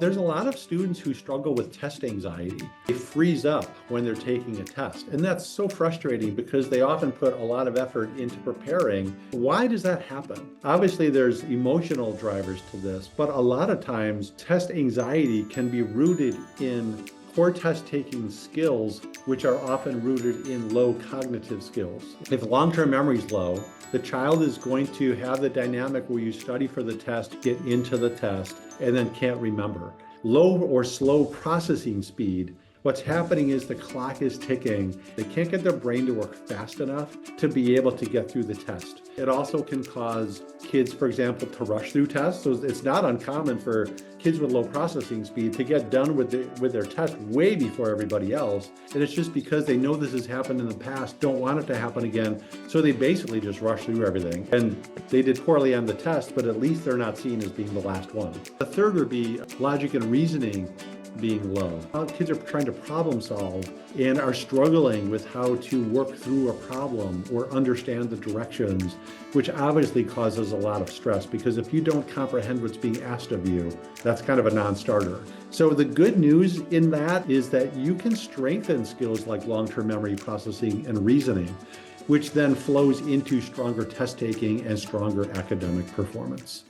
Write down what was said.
There's a lot of students who struggle with test anxiety. They freeze up when they're taking a test. And that's so frustrating because they often put a lot of effort into preparing. Why does that happen? Obviously, there's emotional drivers to this, but a lot of times test anxiety can be rooted in core test taking skills, which are often rooted in low cognitive skills. If long-term memory is low, the child is going to have the dynamic where you study for the test, get into the test, and then can't remember. Low or slow processing speed, what's happening is the clock is ticking. They can't get their brain to work fast enough to be able to get through the test. It also can cause kids, for example, to rush through tests. So it's not uncommon for kids with low processing speed to get done with their test way before everybody else. And it's just because they know this has happened in the past, don't want it to happen again. So they basically just rush through everything. And they did poorly on the test, but at least they're not seen as being the last one. The third would be logic and reasoning being low. Kids are trying to problem solve and are struggling with how to work through a problem or understand the directions, which obviously causes a lot of stress because if you don't comprehend what's being asked of you, that's kind of a non-starter. So the good news in that is that you can strengthen skills like long-term memory processing and reasoning, which then flows into stronger test taking and stronger academic performance.